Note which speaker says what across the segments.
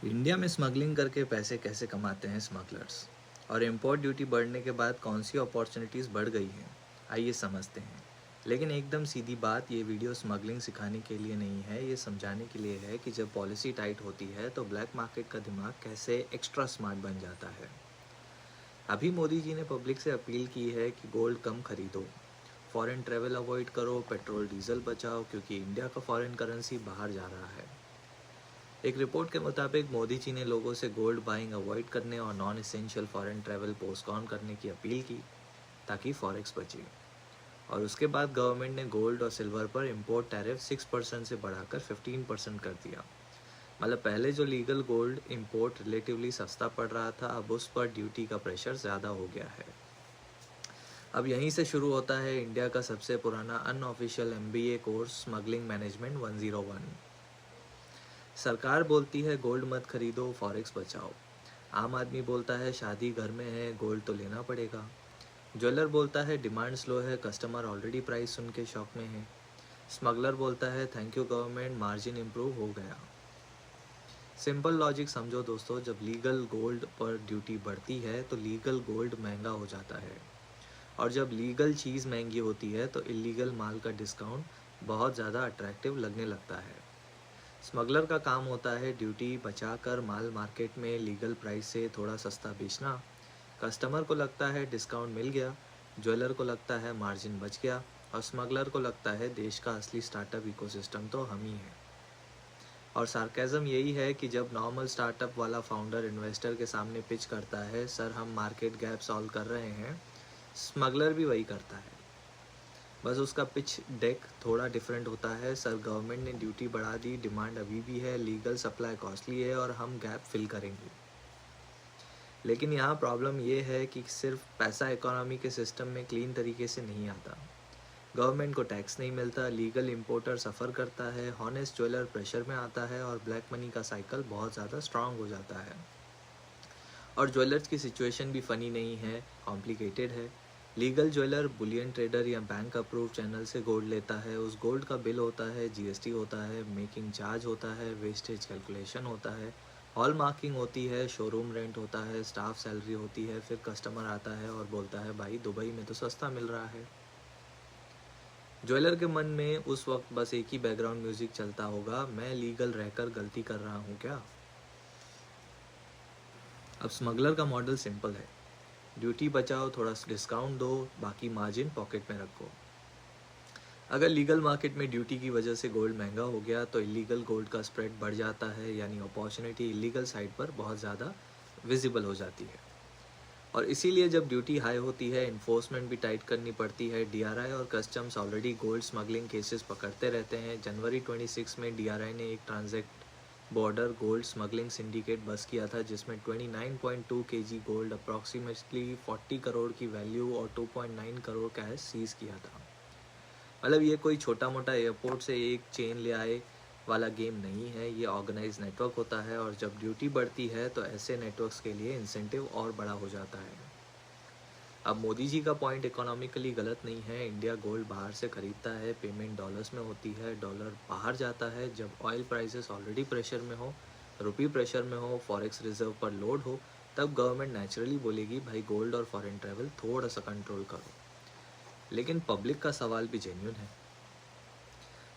Speaker 1: India में smuggling करके पैसे कैसे कमाते हैं स्मगलर्स और इम्पोर्ट ड्यूटी बढ़ने के बाद कौन सी अपॉर्चुनिटीज़ बढ़ गई हैं, आइए समझते हैं। लेकिन एकदम सीधी बात, ये वीडियो स्मगलिंग सिखाने के लिए नहीं है, ये समझाने के लिए है कि जब पॉलिसी टाइट होती है तो ब्लैक मार्केट का दिमाग कैसे एक्स्ट्रा स्मार्ट बन जाता है। अभी मोदी जी ने पब्लिक से अपील की है कि गोल्ड कम खरीदो, फॉरेन ट्रेवल अवॉइड करो, पेट्रोल डीजल बचाओ क्योंकि इंडिया का फॉरेन करेंसी बाहर जा रहा है। एक रिपोर्ट के मुताबिक मोदी जी ने लोगों से गोल्ड बाइंग अवॉइड करने और non essential foreign travel postpone करने की अपील की ताकि फॉरेक्स बचे। और उसके बाद गवर्नमेंट ने गोल्ड और सिल्वर पर इंपोर्ट टैरिफ 6% से बढ़ाकर 15% कर दिया। मतलब पहले जो लीगल गोल्ड इंपोर्ट रिलेटिवली सस्ता पड़ रहा था, अब उस पर ड्यूटी का प्रेशर ज़्यादा हो गया है। अब यहीं से शुरू होता है इंडिया का सबसे पुराना unofficial MBA course, smuggling management 101। सरकार बोलती है गोल्ड मत खरीदो, फॉरेक्स बचाओ। आम आदमी बोलता है शादी घर में है, गोल्ड तो लेना पड़ेगा। ज्वेलर बोलता है डिमांड स्लो है, कस्टमर ऑलरेडी प्राइस सुन के शॉक में है। स्मगलर बोलता है thank you government, margin improve हो गया। सिंपल लॉजिक समझो दोस्तों, जब लीगल गोल्ड पर ड्यूटी बढ़ती है तो लीगल गोल्ड महंगा हो जाता है, और जब लीगल चीज़ महंगी होती है तो इलीगल माल का डिस्काउंट बहुत ज़्यादा अट्रैक्टिव लगने लगता है। स्मगलर का काम होता है ड्यूटी बचाकर माल मार्केट में लीगल प्राइस से थोड़ा सस्ता बेचना। कस्टमर को लगता है डिस्काउंट मिल गया, ज्वेलर को लगता है मार्जिन बच गया, और स्मगलर को लगता है देश का असली स्टार्टअप इकोसिस्टम तो हम ही हैं। और सार्केज़म यही है कि जब नॉर्मल स्टार्टअप वाला फाउंडर इन्वेस्टर के सामने पिच करता है सर हम मार्केट गैप सॉल्व कर रहे हैं, स्मगलर भी वही करता है। बस उसका पिच डेक थोड़ा डिफरेंट होता है। सर गवर्नमेंट ने ड्यूटी बढ़ा दी, डिमांड अभी भी है, लीगल सप्लाई कॉस्टली है और हम गैप फिल करेंगे। लेकिन यहाँ प्रॉब्लम ये है कि सिर्फ पैसा इकोनॉमी के सिस्टम में क्लीन तरीके से नहीं आता। गवर्नमेंट को टैक्स नहीं मिलता, लीगल इंपोर्टर सफ़र करता है, हॉनेस्ट ज्वेलर प्रेशर में आता है और ब्लैक मनी का साइकिल बहुत ज़्यादा स्ट्रांग हो जाता है। और ज्वेलर्स की सिचुएशन भी फ़नी नहीं है, कॉम्प्लिकेटेड है। लीगल ज्वेलर बुलियन ट्रेडर या बैंक अप्रूव चैनल से गोल्ड लेता है, उस गोल्ड का बिल होता है, GST होता है, मेकिंग चार्ज होता है, वेस्टेज कैलकुलेशन होता है, हॉल मार्किंग होती है, शोरूम रेंट होता है, स्टाफ सैलरी होती है, फिर कस्टमर आता है और बोलता है भाई दुबई में तो सस्ता मिल रहा है। ज्वेलर के मन में उस वक्त बस एक ही बैकग्राउंड म्यूजिक चलता होगा, मैं लीगल रहकर गलती कर रहा हूँ क्या। अब स्मगलर का मॉडल सिंपल है, ड्यूटी बचाओ, थोड़ा डिस्काउंट दो, बाकी मार्जिन पॉकेट में रखो। अगर लीगल मार्केट में ड्यूटी की वजह से गोल्ड महंगा हो गया तो इलीगल गोल्ड का स्प्रेड बढ़ जाता है, यानी अपॉर्चुनिटी इलीगल साइड पर बहुत ज़्यादा विजिबल हो जाती है। और इसीलिए जब ड्यूटी हाई होती है इन्फोर्समेंट भी टाइट करनी पड़ती है। DRI और customs already gold smuggling cases पकड़ते रहते हैं। जनवरी 26 में DRI ने एक transact border gold smuggling syndicate बस किया था जिसमें 29.2 kg गोल्ड, अप्रॉक्सीमेटली 40 करोड़ की वैल्यू और 2.9 करोड़ कैश सीज किया था। मतलब ये कोई छोटा मोटा एयरपोर्ट से एक चेन ले आए वाला गेम नहीं है, ये ऑर्गेनाइज नेटवर्क होता है। और जब ड्यूटी बढ़ती है तो ऐसे नेटवर्क्स के लिए इंसेंटिव और बड़ा हो जाता है। अब मोदी जी का पॉइंट इकोनॉमिकली गलत नहीं है। इंडिया गोल्ड बाहर से खरीदता है, पेमेंट डॉलर्स में होती है, डॉलर बाहर जाता है। जब ऑयल प्राइसेस ऑलरेडी प्रेशर में हो, रुपी प्रेशर में हो, फॉरेक्स रिजर्व पर लोड हो, तब गवर्नमेंट नेचुरली बोलेगी भाई गोल्ड और फॉरेन ट्रैवल थोड़ा सा कंट्रोल करो। लेकिन पब्लिक का सवाल भी जेन्युइन है।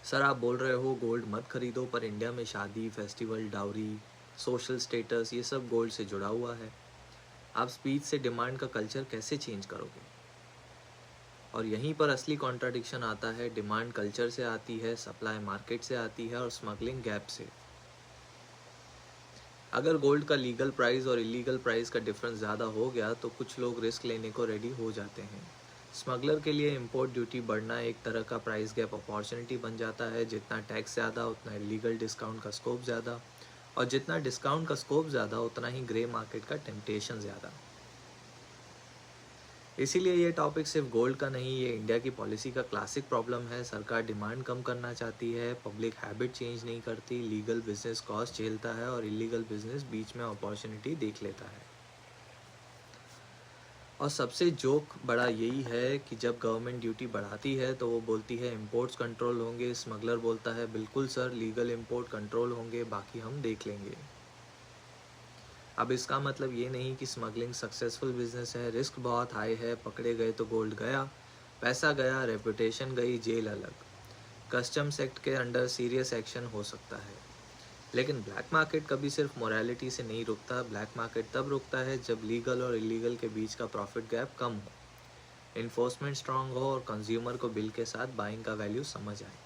Speaker 1: सर आप बोल रहे हो गोल्ड मत खरीदो, पर इंडिया में शादी, फेस्टिवल, डाउरी, सोशल स्टेटस ये सब गोल्ड से जुड़ा हुआ है। आप स्पीच से डिमांड का कल्चर कैसे चेंज करोगे। और यहीं पर असली कॉन्ट्राडिक्शन आता है, डिमांड कल्चर से आती है, सप्लाई मार्केट से आती है और स्मगलिंग गैप से। अगर गोल्ड का लीगल प्राइस और इलीगल प्राइस का डिफरेंस ज़्यादा हो गया तो कुछ लोग रिस्क लेने को रेडी हो जाते हैं। स्मगलर के लिए इंपोर्ट ड्यूटी बढ़ना एक तरह का प्राइस गैप अपॉर्चुनिटी बन जाता है। जितना टैक्स ज़्यादा उतना इलीगल डिस्काउंट का स्कोप ज़्यादा, और जितना डिस्काउंट का स्कोप ज़्यादा उतना ही ग्रे मार्केट का टेम्पटेशन ज़्यादा। इसीलिए ये टॉपिक सिर्फ गोल्ड का नहीं, ये इंडिया की पॉलिसी का क्लासिक प्रॉब्लम है। सरकार डिमांड कम करना चाहती है, पब्लिक हैबिट चेंज नहीं करती, लीगल बिजनेस कॉस्ट झेलता है और इलीगल बिजनेस बीच में अपॉर्चुनिटी देख लेता है। और सबसे जोक बड़ा यही है कि जब गवर्नमेंट ड्यूटी बढ़ाती है तो वो बोलती है इंपोर्ट्स कंट्रोल होंगे, स्मगलर बोलता है बिल्कुल सर लीगल इंपोर्ट कंट्रोल होंगे, बाकी हम देख लेंगे। अब इसका मतलब ये नहीं कि स्मगलिंग सक्सेसफुल बिजनेस है, रिस्क बहुत हाई है, पकड़े गए तो गोल्ड गया, पैसा गया, रेपुटेशन गई, जेल अलग। कस्टम्स एक्ट के अंडर सीरियस एक्शन हो सकता है, लेकिन ब्लैक मार्केट कभी सिर्फ मोरालिटी से नहीं रुकता। ब्लैक मार्केट तब रुकता है जब लीगल और इलीगल के बीच का प्रॉफिट गैप कम हो, इन्फोर्समेंट स्ट्रांग हो और कंज्यूमर को बिल के साथ बाइंग का वैल्यू समझ आए।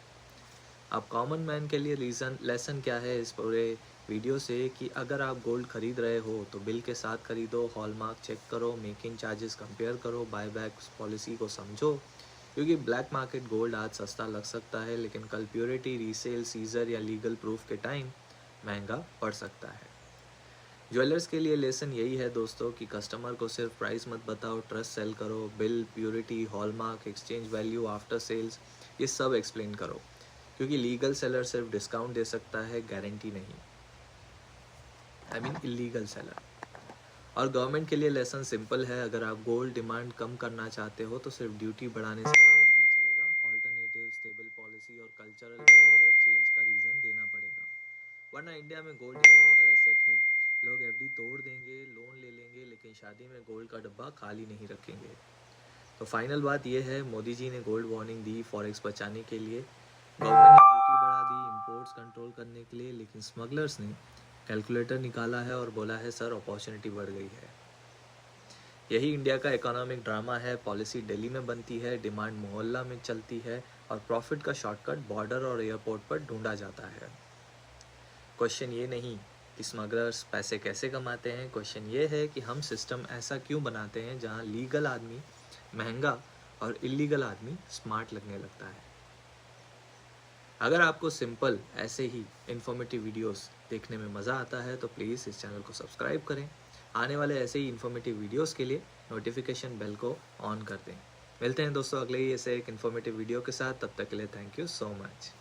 Speaker 1: अब कॉमन मैन के लिए लेसन क्या है इस पूरे वीडियो से कि अगर आप गोल्ड खरीद रहे हो तो बिल के साथ खरीदो, हॉलमार्क चेक करो, मेकिंग चार्जेस कंपेयर करो, बायबैक पॉलिसी को समझो, क्योंकि ब्लैक मार्केट गोल्ड आज सस्ता लग सकता है लेकिन कल प्योरिटी, रीसेल, सीजर या लीगल प्रूफ के टाइम महंगा पड़ सकता है। ज्वेलर्स के लिए लेसन यही है दोस्तों कि कस्टमर को सिर्फ प्राइस मत बताओ, ट्रस्ट सेल करो, bill, purity, hallmark, exchange value, after sales, ये सब एक्सप्लेन करो, क्योंकि लीगल सेलर सिर्फ डिस्काउंट दे सकता है, गारंटी नहीं। Illegal seller. और गवर्नमेंट के लिए लेसन सिंपल है, अगर आप गोल्ड डिमांड कम करना चाहते हो तो सिर्फ ड्यूटी बढ़ाने से काम नहीं चलेगा, ऑल्टरनेटिव, स्टेबल पॉलिसी और कल्चरल चेंज का रीज़न देना पड़ेगा, वरना इंडिया में गोल्ड इमोशनल एसेट है। लोग एफडी तोड़ देंगे, लोन ले लेंगे, लेकिन शादी में गोल्ड का डब्बा खाली नहीं रखेंगे। तो फाइनल बात यह है, मोदी जी ने गोल्ड वार्निंग दी फॉरेक्स बचाने के लिए, गवर्नमेंट ने ड्यूटी बढ़ा दी इंपोर्ट्स कंट्रोल करने के लिए, लेकिन स्मगलर्स ने कैलकुलेटर निकाला है और बोला है सर अपॉर्चुनिटी बढ़ गई है। यही इंडिया का इकोनॉमिक ड्रामा है, पॉलिसी दिल्ली में बनती है, डिमांड मोहल्ला में चलती है और प्रॉफिट का शॉर्टकट बॉर्डर और एयरपोर्ट पर ढूंढा जाता है। क्वेश्चन ये नहीं कि स्मगलर्स पैसे कैसे कमाते हैं, क्वेश्चन ये है कि हम सिस्टम ऐसा क्यों बनाते हैं जहां लीगल आदमी महंगा और इलीगल आदमी स्मार्ट लगने लगता है। अगर आपको सिंपल ऐसे ही इन्फॉर्मेटिव वीडियोस देखने में मज़ा आता है तो प्लीज़ इस चैनल को सब्सक्राइब करें। आने वाले ऐसे ही इन्फॉर्मेटिव वीडियोस के लिए नोटिफिकेशन बेल को ऑन कर दें। मिलते हैं दोस्तों अगले ही ऐसे एक इन्फॉर्मेटिव वीडियो के साथ, तब तक के लिए थैंक यू सो मच।